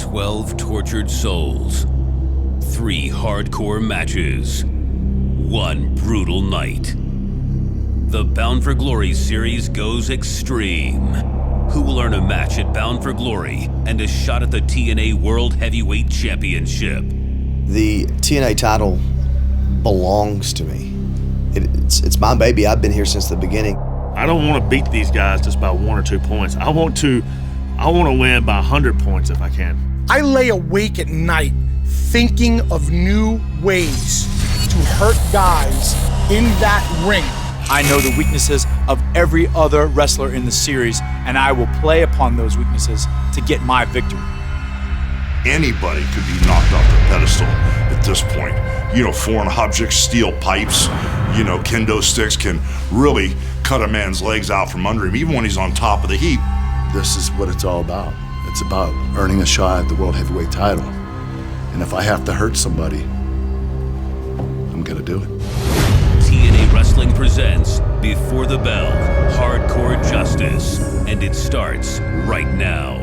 12 tortured souls, 3 hardcore matches, 1 brutal night. The Bound for Glory series goes extreme. Who will earn a match at Bound for Glory and a shot at the TNA World Heavyweight Championship? The TNA title belongs to me. It's my baby. I've been here since the beginning. I don't want to beat these guys just by 1 or 2 points. I want to win by 100 points if I can. I lay awake at night thinking of new ways to hurt guys in that ring. I know the weaknesses of every other wrestler in the series, and I will play upon those weaknesses to get my victory. Anybody could be knocked off the pedestal at this point. Foreign objects, steel pipes, kendo sticks can really cut a man's legs out from under him, even when he's on top of the heap. This is what it's all about. It's about earning a shot at the World Heavyweight title. And if I have to hurt somebody, I'm gonna do it. TNA Wrestling presents Before the Bell, Hardcore Justice, and it starts right now.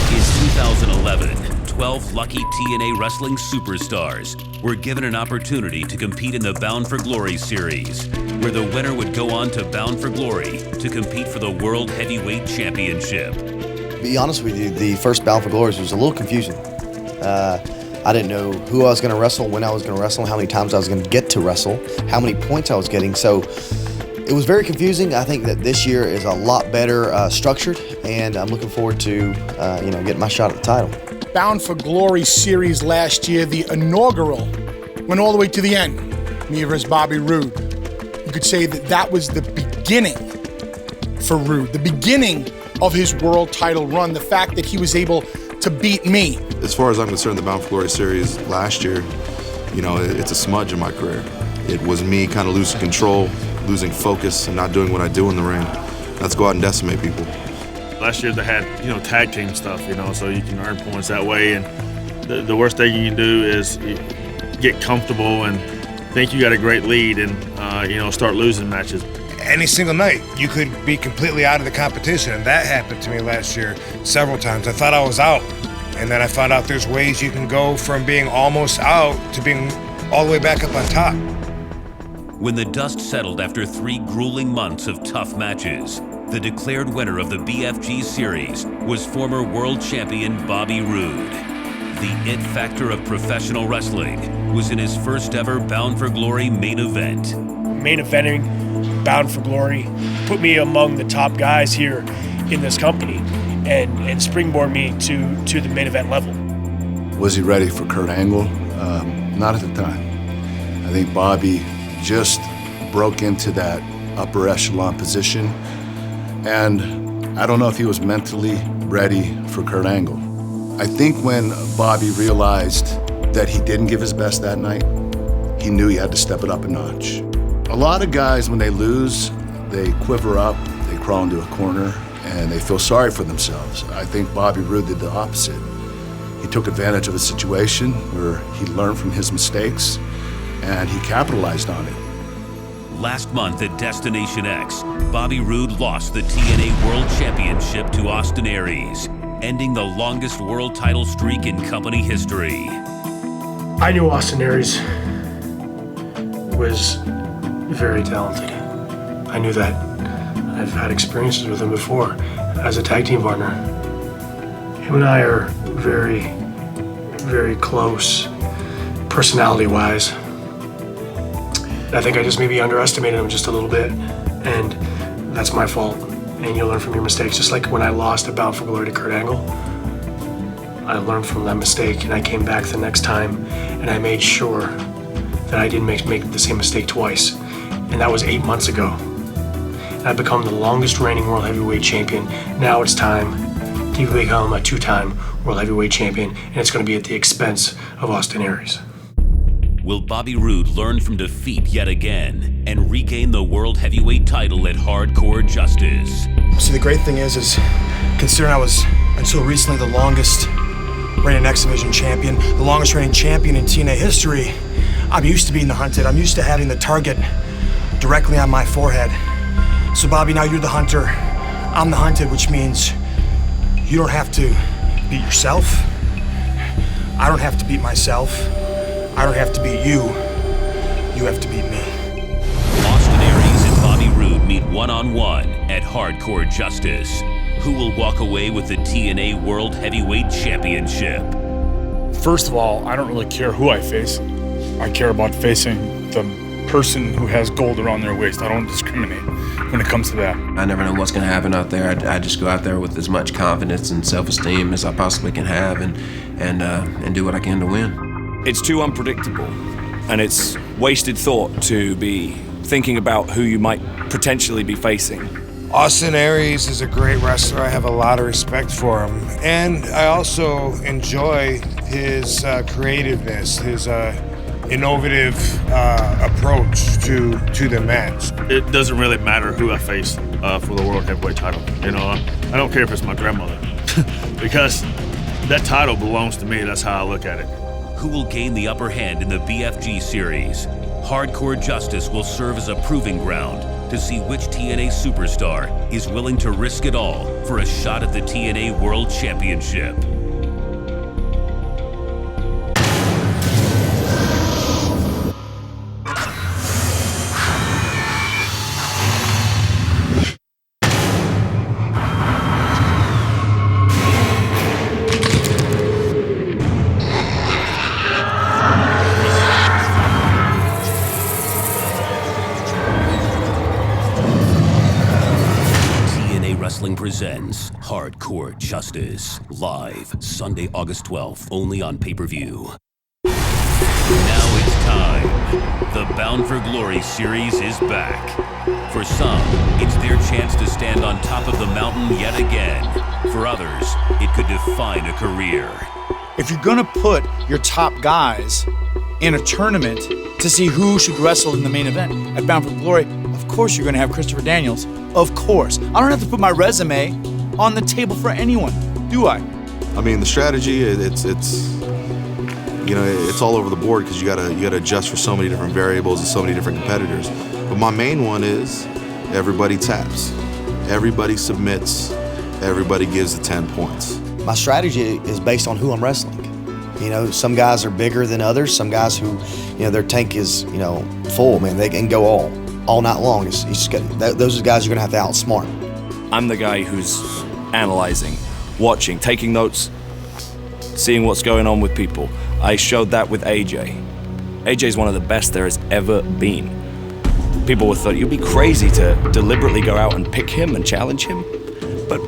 In 2011, 12 lucky TNA wrestling superstars were given an opportunity to compete in the Bound for Glory series, where the winner would go on to Bound for Glory to compete for the World Heavyweight Championship. To be honest with you, the first Bound for Glory was a little confusing. I didn't know who I was going to wrestle, when I was going to wrestle, how many times I was going to get to wrestle, how many points I was getting. So it was very confusing. I think that this year is a lot better structured, and I'm looking forward to getting my shot at the title. Bound for Glory series last year, the inaugural, went all the way to the end. Me versus Bobby Roode. You could say that was the beginning for Roode, the beginning of his world title run, the fact that he was able to beat me. As far as I'm concerned, the Bound for Glory series last year, it's a smudge in my career. It was me kind of losing control, losing focus, and not doing what I do in the ring. Let's go out and decimate people. Last year they had, tag team stuff, so you can earn points that way. And the worst thing you can do is get comfortable and think you got a great lead and, start losing matches. Any single night, you could be completely out of the competition, and that happened to me last year several times. I thought I was out, and then I found out there's ways you can go from being almost out to being all the way back up on top. When the dust settled after 3 grueling months of tough matches, the declared winner of the BFG series was former world champion Bobby Roode. The it factor of professional wrestling was in his first ever Bound for Glory main event. Main eventing Bound for Glory put me among the top guys here in this company and springboard me to the main event level. Was he ready for Kurt Angle? Not at the time. I think Bobby just broke into that upper echelon position, and I don't know if he was mentally ready for Kurt Angle. I think when Bobby realized that he didn't give his best that night, he knew he had to step it up a notch. A lot of guys, when they lose, they quiver up, they crawl into a corner, and they feel sorry for themselves. I think Bobby Roode did the opposite. He took advantage of a situation where he learned from his mistakes, and he capitalized on it. Last month at Destination X, Bobby Roode lost the TNA World Championship to Austin Aries, ending the longest world title streak in company history. I knew Austin Aries was very talented. I knew that. I've had experiences with him before as a tag team partner. Him and I are very, very close personality-wise. I think I just maybe underestimated him just a little bit, and that's my fault. And you learn from your mistakes. Just like when I lost at Bound for Glory to Kurt Angle, I learned from that mistake, and I came back the next time, and I made sure that I didn't make the same mistake twice. And that was 8 months ago. And I've become the longest reigning World Heavyweight Champion. Now it's time to become a 2-time World Heavyweight Champion, and it's going to be at the expense of Austin Aries. Will Bobby Roode learn from defeat yet again and regain the World Heavyweight title at Hardcore Justice? See, the great thing is considering I was, until recently, the longest reigning X Division champion, the longest reigning champion in TNA history, I'm used to being the hunted. I'm used to having the target directly on my forehead. So Bobby, now you're the hunter, I'm the hunted, which means You don't have to beat yourself. I don't have to beat myself. I don't have to beat you. You have to beat me. Austin Aries and Bobby Roode meet one-on-one at Hardcore Justice. Who will walk away with the TNA World Heavyweight Championship? First of all, I don't really care who I face. I care about facing the person who has gold around their waist. I don't discriminate when it comes to that. I never know what's going to happen out there. I just go out there with as much confidence and self-esteem as I possibly can have and do what I can to win. It's too unpredictable, and it's wasted thought to be thinking about who you might potentially be facing. Austin Aries is a great wrestler. I have a lot of respect for him. And I also enjoy his creativeness, his innovative approach to the match. It doesn't really matter who I face for the World Heavyweight title. You know, I don't care if it's my grandmother because that title belongs to me. That's how I look at it. Who will gain the upper hand in the BFG series? Hardcore Justice will serve as a proving ground to see which TNA superstar is willing to risk it all for a shot at the TNA World Championship. Wrestling presents Hardcore Justice, live Sunday, August 12th, only on pay-per-view. Now it's time. The Bound for Glory series is back. For some, it's their chance to stand on top of the mountain yet again. For others, it could define a career. If you're gonna put your top guys in a tournament to see who should wrestle in the main event at Bound for Glory, of course you're gonna have Christopher Daniels. Of course. I don't have to put my resume on the table for anyone, do I? I mean, the strategy, it's you know, it's all over the board because you gotta adjust for so many different variables and so many different competitors. But my main one is everybody taps, everybody submits, everybody gives the 10 points. My strategy is based on who I'm wrestling. You know, some guys are bigger than others. Some guys who, you know, their tank is, you know, full, man. They can go all night long. Those are the guys you're gonna have to outsmart. I'm the guy who's analyzing, watching, taking notes, seeing what's going on with people. I showed that with AJ. AJ's one of the best there has ever been. People would thought you'd be crazy to deliberately go out and pick him and challenge him, but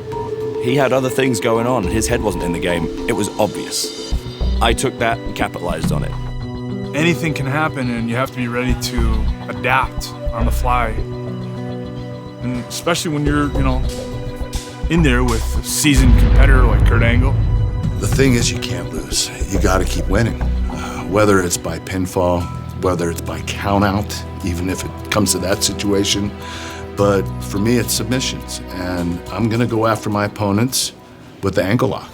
he had other things going on. His head wasn't in the game. It was obvious. I took that and capitalized on it. Anything can happen, and you have to be ready to adapt on the fly. And especially when you're, you know, in there with a seasoned competitor like Kurt Angle. The thing is, you can't lose. You got to keep winning, whether it's by pinfall, whether it's by count out, even if it comes to that situation. But for me, it's submissions, and I'm gonna go after my opponents with the ankle lock.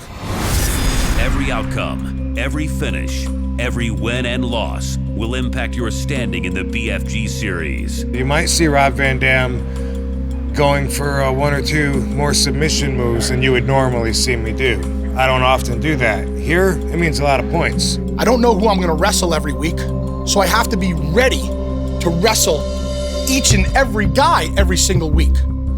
Every outcome, every finish, every win and loss will impact your standing in the BFG series. You might see Rob Van Dam going for one or two more submission moves than you would normally see me do. I don't often do that. Here, it means a lot of points. I don't know who I'm gonna wrestle every week, so I have to be ready to wrestle each and every guy every single week.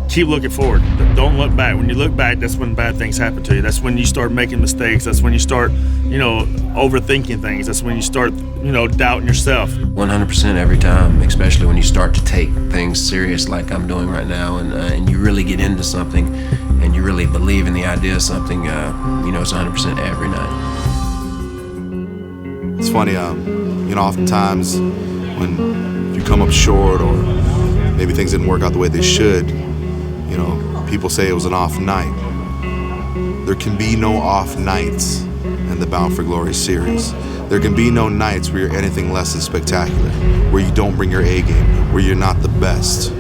Keep looking forward. Don't look back. When you look back, that's when bad things happen to you. That's when you start making mistakes. That's when you start, you know, overthinking things. That's when you start, you know, doubting yourself. 100% every time, especially when you start to take things serious like I'm doing right now, and you really get into something and you really believe in the idea of something, you know, it's 100% every night. It's funny, you know, oftentimes when you come up short or maybe things didn't work out the way they should, you know, people say it was an off night. There can be no off nights in the Bound for Glory series. There can be no nights where you're anything less than spectacular, where you don't bring your A game, where you're not the best.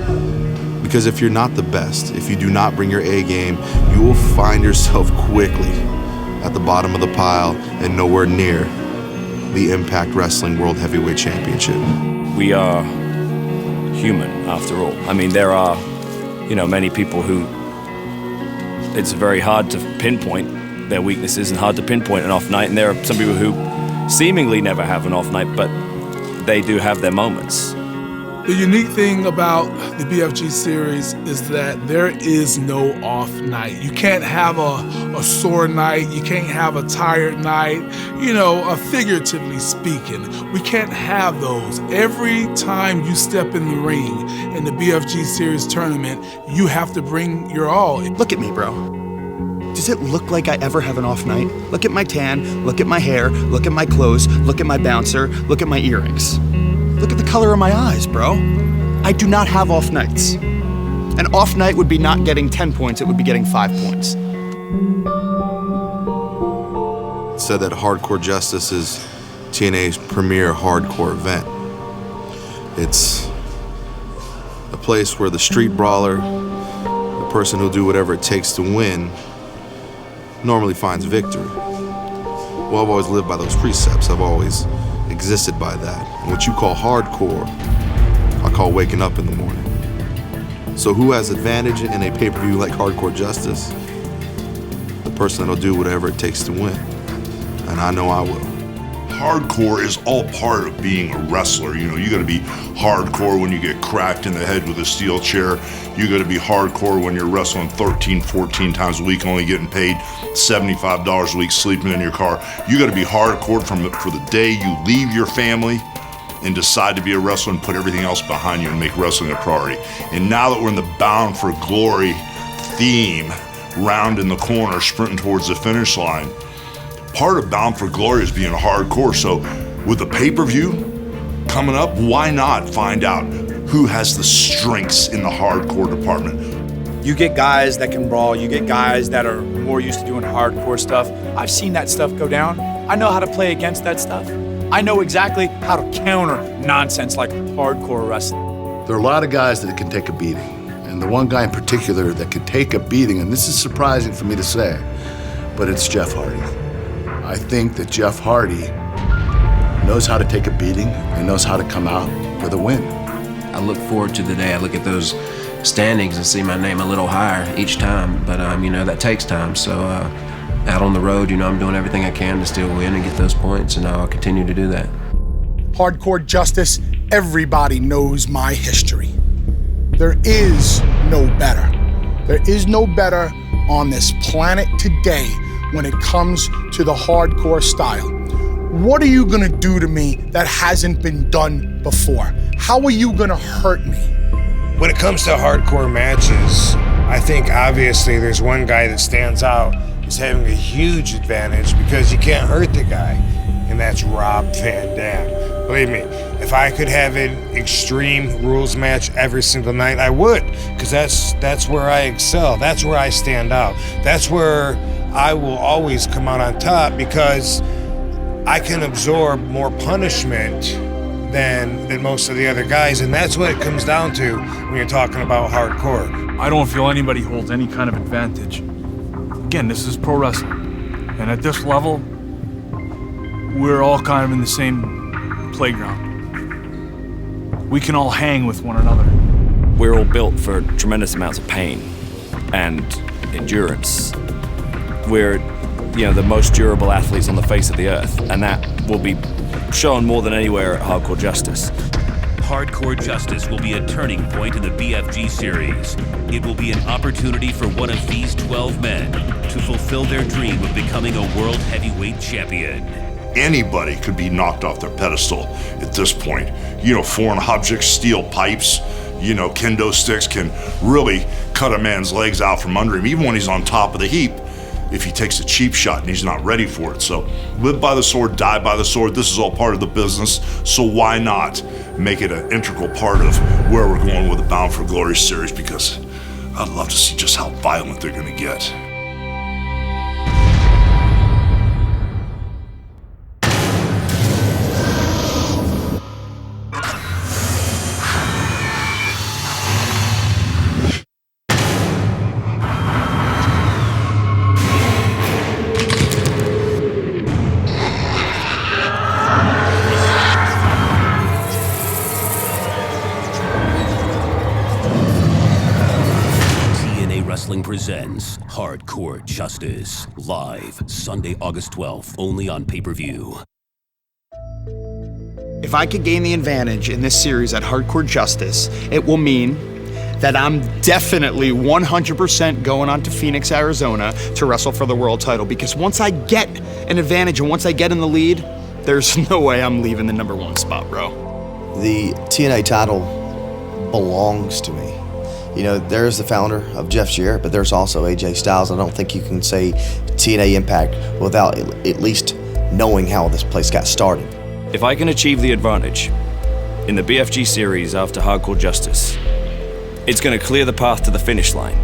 Because if you're not the best, if you do not bring your A game, you will find yourself quickly at the bottom of the pile and nowhere near the Impact Wrestling World Heavyweight Championship. We are human, after all. I mean, there are, you know, many people who it's very hard to pinpoint their weaknesses and hard to pinpoint an off night. And there are some people who seemingly never have an off night, but they do have their moments. The unique thing about the BFG series is that there is no off night. You can't have a sore night. You can't have a tired night. Figuratively speaking, we can't have those. Every time you step in the ring in the BFG series tournament, you have to bring your all. Look at me, bro. Does it look like I ever have an off night? Look at my tan, look at my hair, look at my clothes, look at my bouncer, look at my earrings. Look at the color of my eyes, bro. I do not have off nights. An off night would be not getting 10 points, it would be getting 5 points. It said that Hardcore Justice is TNA's premier hardcore event. It's a place where the street brawler, the person who'll do whatever it takes to win, normally finds victory. Well, I've always lived by those precepts. I've always existed by that. And what you call hardcore, I call waking up in the morning. So who has advantage in a pay-per-view like Hardcore Justice? The person that'll do whatever it takes to win. And I know I will. Hardcore is all part of being a wrestler. You gotta be hardcore when you get cracked in the head with a steel chair. You gotta be hardcore when you're wrestling 13, 14 times a week, only getting paid $75 a week, sleeping in your car. You gotta be hardcore for the day you leave your family and decide to be a wrestler and put everything else behind you and make wrestling a priority. And now that we're in the Bound for Glory theme, round in the corner, sprinting towards the finish line, part of Bound for Glory is being hardcore. So with the pay-per-view coming up, why not find out who has the strengths in the hardcore department? You get guys that can brawl, you get guys that are more used to doing hardcore stuff. I've seen that stuff go down. I know how to play against that stuff. I know exactly how to counter nonsense like hardcore wrestling. There are a lot of guys that can take a beating. And the one guy in particular that can take a beating, and this is surprising for me to say, but it's Jeff Hardy. I think that Jeff Hardy knows how to take a beating and knows how to come out with a win. I look forward to the day I look at those standings and see my name a little higher each time, but that takes time. So out on the road, I'm doing everything I can to still win and get those points, and I'll continue to do that. Hardcore Justice, everybody knows my history. There is no better. There is no better on this planet today when it comes to the hardcore style. What are you gonna do to me that hasn't been done before? How are you gonna hurt me? When it comes to hardcore matches, I think obviously there's one guy that stands out as having a huge advantage because you can't hurt the guy, and that's Rob Van Dam. Believe me, if I could have an extreme rules match every single night, I would, because that's where I excel. That's where I stand out. That's where I will always come out on top because I can absorb more punishment than most of the other guys, and that's what it comes down to when you're talking about hardcore. I don't feel anybody holds any kind of advantage. Again, this is pro wrestling. And at this level, we're all kind of in the same playground. We can all hang with one another. We're all built for tremendous amounts of pain and endurance. We're, the most durable athletes on the face of the earth, and that will be shown more than anywhere at Hardcore Justice. Hardcore Justice will be a turning point in the BFG series. It will be an opportunity for one of these 12 men to fulfill their dream of becoming a world heavyweight champion. Anybody could be knocked off their pedestal at this point. Foreign objects, steel pipes, kendo sticks can really cut a man's legs out from under him, even when he's on top of the heap, if he takes a cheap shot and he's not ready for it. So live by the sword, die by the sword. This is all part of the business, so why not make it an integral part of where we're going with the Bound for Glory series, because I'd love to see just how violent they're gonna get. Presents Hardcore Justice, live Sunday, August 12th, only on pay-per-view. If I could gain the advantage in this series at Hardcore Justice, it will mean that I'm definitely 100% going on to Phoenix, Arizona to wrestle for the world title, because once I get an advantage and once I get in the lead, there's no way I'm leaving the number one spot, bro. The TNA title belongs to me. You know, there's the founder of Jeff Jarrett, but there's also AJ Styles. I don't think you can say TNA Impact without at least knowing how this place got started. If I can achieve the advantage in the BFG series after Hardcore Justice, it's going to clear the path to the finish line.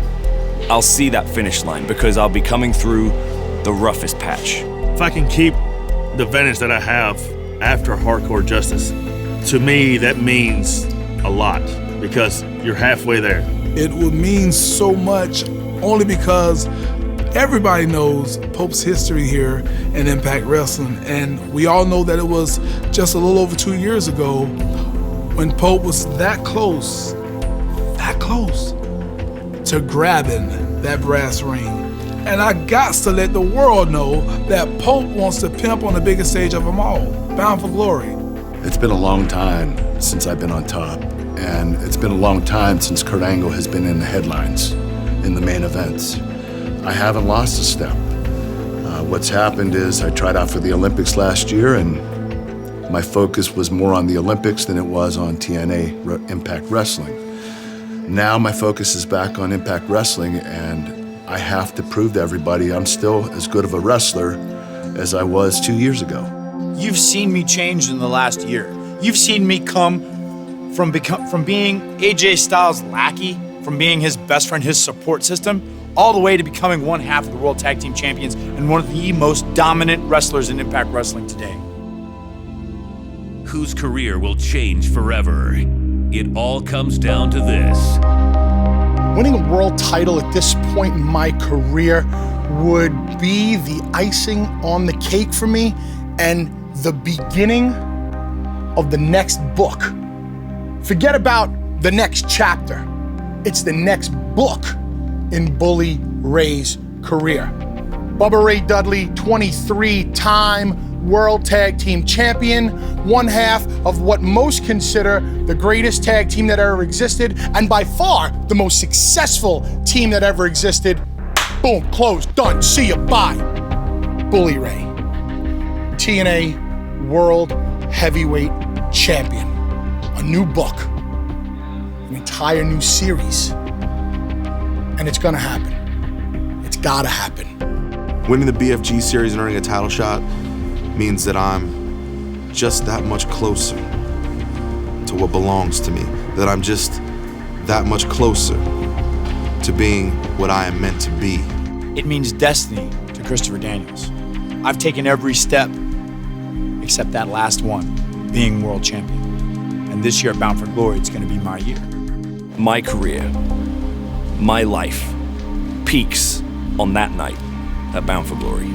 I'll see that finish line because I'll be coming through the roughest patch. If I can keep the advantage that I have after Hardcore Justice, to me that means a lot because you're halfway there. It would mean so much only because everybody knows Pope's history here in Impact Wrestling, and we all know that it was just a little over 2 years ago when Pope was that close to grabbing that brass ring. And I got to let the world know that Pope wants to pimp on the biggest stage of them all, Bound for Glory. It's been a long time since I've been on top, and it's been a long time since Kurt Angle has been in the headlines, in the main events. I haven't lost a step. What's happened is I tried out for the Olympics last year, and my focus was more on the Olympics than it was on TNA Impact Wrestling. Now my focus is back on Impact Wrestling, and I have to prove to everybody I'm still as good of a wrestler as I was 2 years ago. You've seen me change in the last year. You've seen me come from being AJ Styles' lackey, from being his best friend, his support system, all the way to becoming one half of the World Tag Team Champions and one of the most dominant wrestlers in Impact Wrestling today. Whose career will change forever? It all comes down to this. Winning a world title at this point in my career would be the icing on the cake for me and the beginning of the next book. Forget about the next chapter. It's the next book in Bully Ray's career. Bubba Ray Dudley, 23-time World Tag Team Champion, one half of what most consider the greatest tag team that ever existed, and by far the most successful team that ever existed. Boom, closed, done, see ya, bye. Bully Ray, TNA World Heavyweight Champion. A new book, an entire new series, and it's gonna happen. It's gotta happen. Winning the BFG series and earning a title shot means that I'm just that much closer to what belongs to me, that I'm just that much closer to being what I am meant to be. It means destiny to Christopher Daniels. I've taken every step except that last one, being world champion. And this year at Bound for Glory, it's gonna be my year. My career, my life, peaks on that night at Bound for Glory.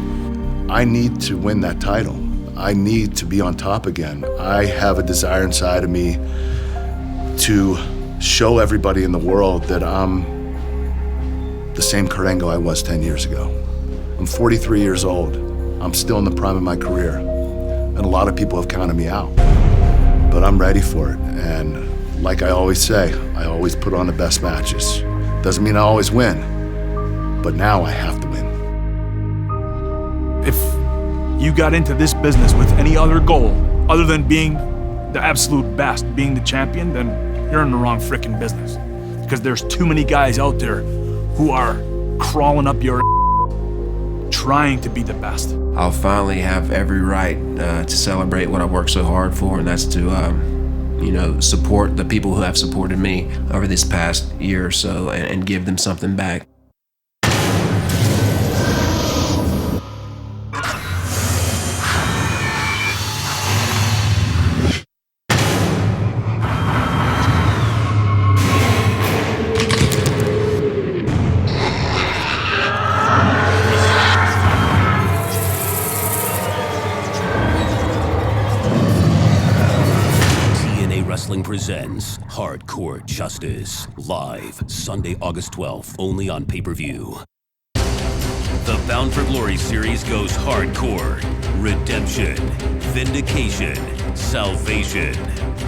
I need to win that title. I need to be on top again. I have a desire inside of me to show everybody in the world that I'm the same Kurt Angle I was 10 years ago. I'm 43 years old. I'm still in the prime of my career. And a lot of people have counted me out. But I'm ready for it. And like I always say, I always put on the best matches. Doesn't mean I always win, but now I have to win. If you got into this business with any other goal other than being the absolute best, being the champion, then you're in the wrong frickin' business. Because there's too many guys out there who are crawling up your trying to be the best. I'll finally have every right to celebrate what I worked so hard for, and that's to support the people who have supported me over this past year or so and give them something back. Wrestling presents Hardcore Justice, live Sunday, August 12th, only on pay-per-view. Bound for Glory series goes hardcore. Redemption, vindication, salvation.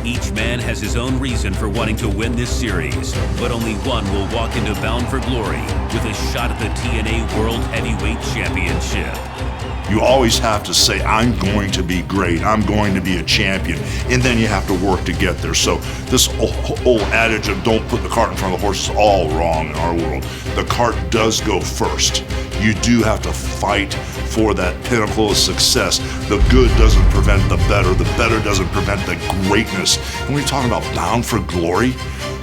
Each man has his own reason for wanting to win this series, but only one will walk into Bound for Glory with a shot at the TNA World Heavyweight Championship. You always have to say, I'm going to be great, I'm going to be a champion, and then you have to work to get there. So this old adage of don't put the cart in front of the horse is all wrong in our world. The cart does go first. You do have to fight for that pinnacle of success. The good doesn't prevent the better doesn't prevent the greatness. And we're talking about Bound for Glory,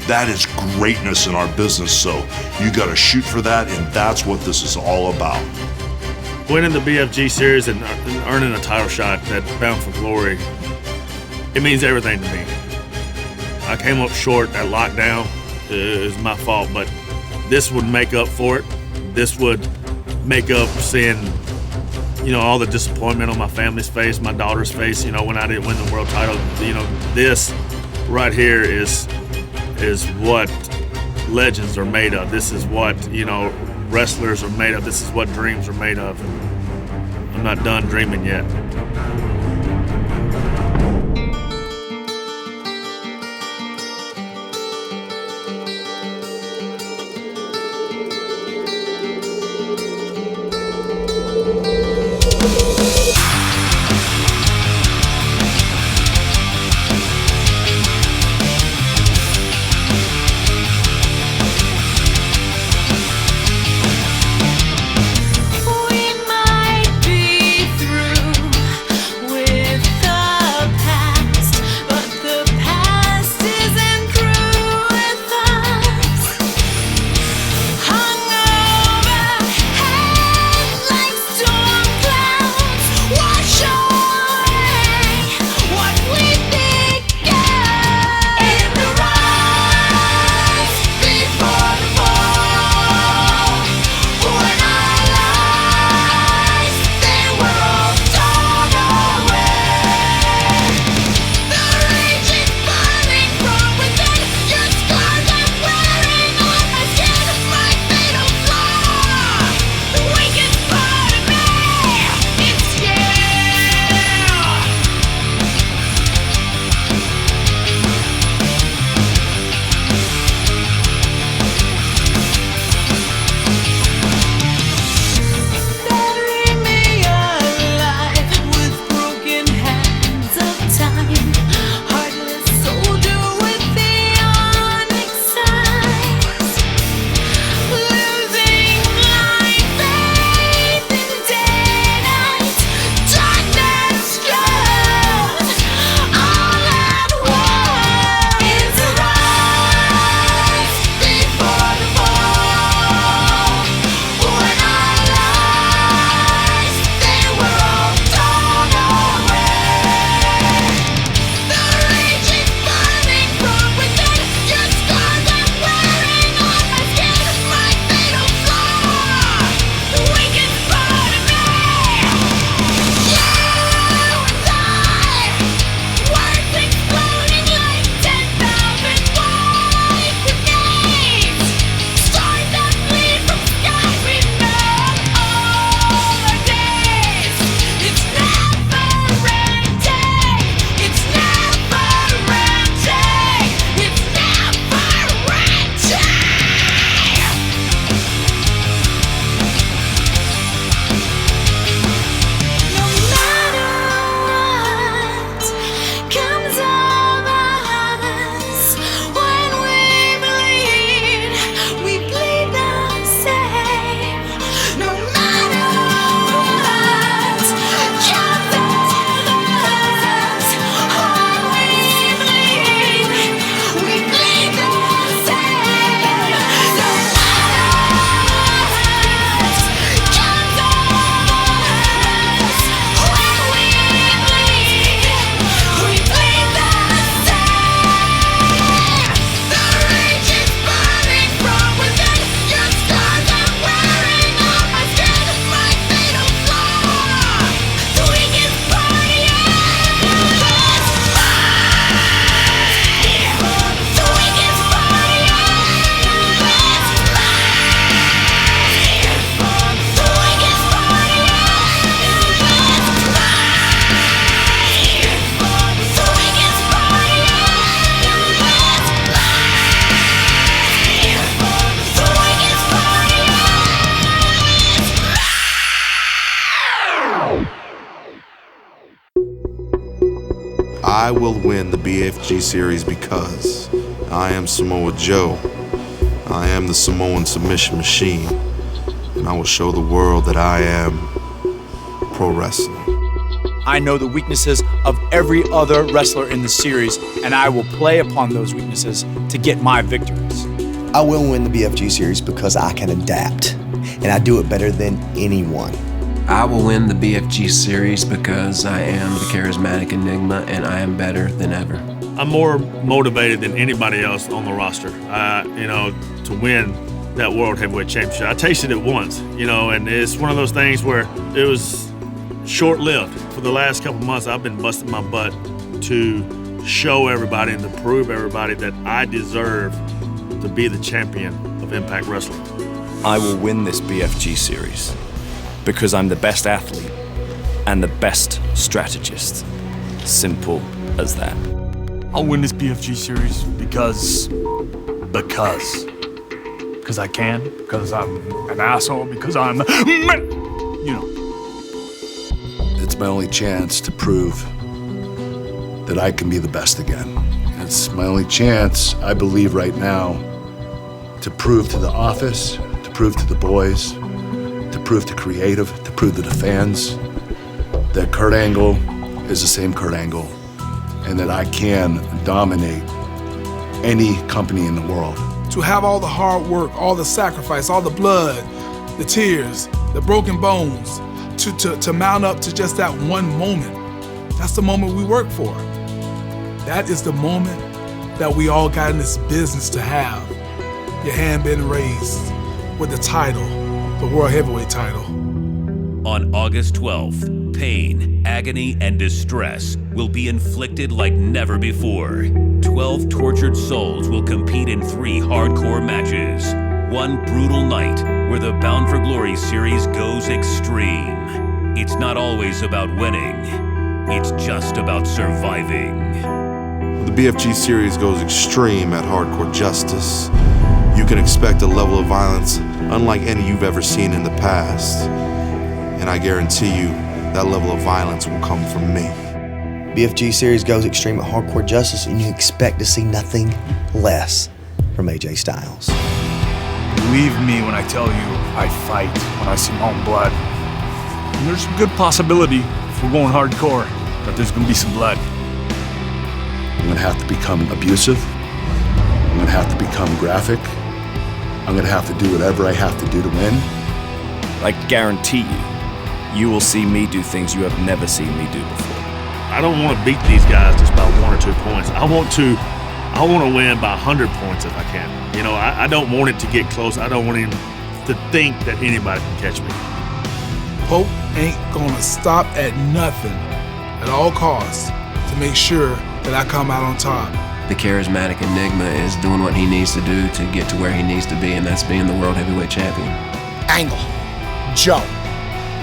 that is greatness in our business. So you got to shoot for that, and that's what this is all about. Winning the BFG series and earning a title shot at Bound for Glory, it means everything to me. I came up short at Lockdown. It was my fault, but this would make up for it. This would make up seeing, all the disappointment on my family's face, my daughter's face, when I didn't win the world title. This right here is what legends are made of. This is what, wrestlers are made of. This is what dreams are made of. I'm not done dreaming yet. I will win the BFG series because I am Samoa Joe. I am the Samoan submission machine, and I will show the world that I am pro wrestling. I know the weaknesses of every other wrestler in the series, and I will play upon those weaknesses to get my victories. I will win the BFG series because I can adapt, and I do it better than anyone. I will win the BFG series because I am the charismatic enigma and I am better than ever. I'm more motivated than anybody else on the roster, to win that World Heavyweight Championship. I tasted it once, and it's one of those things where it was short-lived. For the last couple months, I've been busting my butt to show everybody and to prove everybody that I deserve to be the champion of Impact Wrestling. I will win this BFG series because I'm the best athlete and the best strategist. Simple as that. I'll win this BFG series because I can, because I'm an asshole, because I'm, It's my only chance to prove that I can be the best again. It's my only chance, I believe right now, to prove to the office, to prove to the boys, to prove to creative, to prove to the fans that Kurt Angle is the same Kurt Angle and that I can dominate any company in the world. To have all the hard work, all the sacrifice, all the blood, the tears, the broken bones, to mount up to just that one moment. That's the moment we work for. That is the moment that we all got in this business to have. Your hand being raised with the title, the World Heavyweight title. On August 12th, pain, agony, and distress will be inflicted like never before. 12 tortured souls will compete in 3 hardcore matches. One brutal night where the Bound for Glory series goes extreme. It's not always about winning. It's just about surviving. The BFG series goes extreme at Hardcore Justice. You can expect a level of violence unlike any you've ever seen in the past. And I guarantee you that level of violence will come from me. BFG series goes extreme at Hardcore Justice, and you expect to see nothing less from AJ Styles. Believe me when I tell you, I fight when I see my own blood. And there's a good possibility, if we're going hardcore, that there's gonna be some blood. I'm gonna have to become abusive. I'm gonna have to become graphic. I'm gonna have to do whatever I have to do to win. I guarantee you will see me do things you have never seen me do before. I don't want to beat these guys just by 1 or 2 points. I want to win by 100 points if I can. I don't want it to get close. I don't want him to think that anybody can catch me. Pope ain't gonna stop at nothing at all costs to make sure that I come out on top. The charismatic enigma is doing what he needs to do to get to where he needs to be, and that's being the World Heavyweight Champion. Angle, Joe,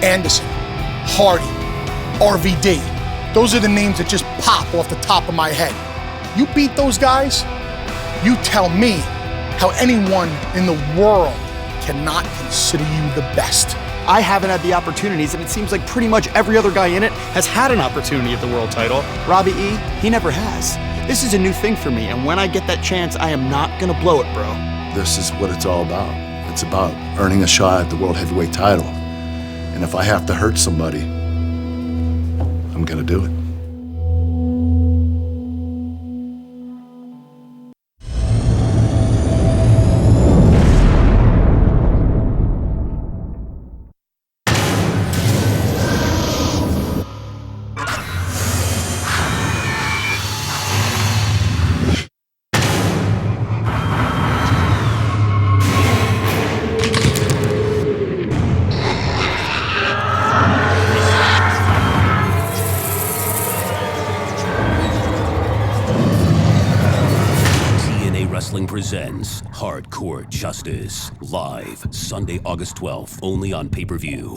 Anderson, Hardy, RVD. Those are the names that just pop off the top of my head. You beat those guys, you tell me how anyone in the world cannot consider you the best. I haven't had the opportunities, and it seems like pretty much every other guy in it has had an opportunity at the world title. Robbie E., he never has. This is a new thing for me, and when I get that chance, I am not gonna blow it, bro. This is what it's all about. It's about earning a shot at the World Heavyweight title. And if I have to hurt somebody, I'm gonna do it. Presents Hardcore Justice, live Sunday, August 12th, only on pay-per-view.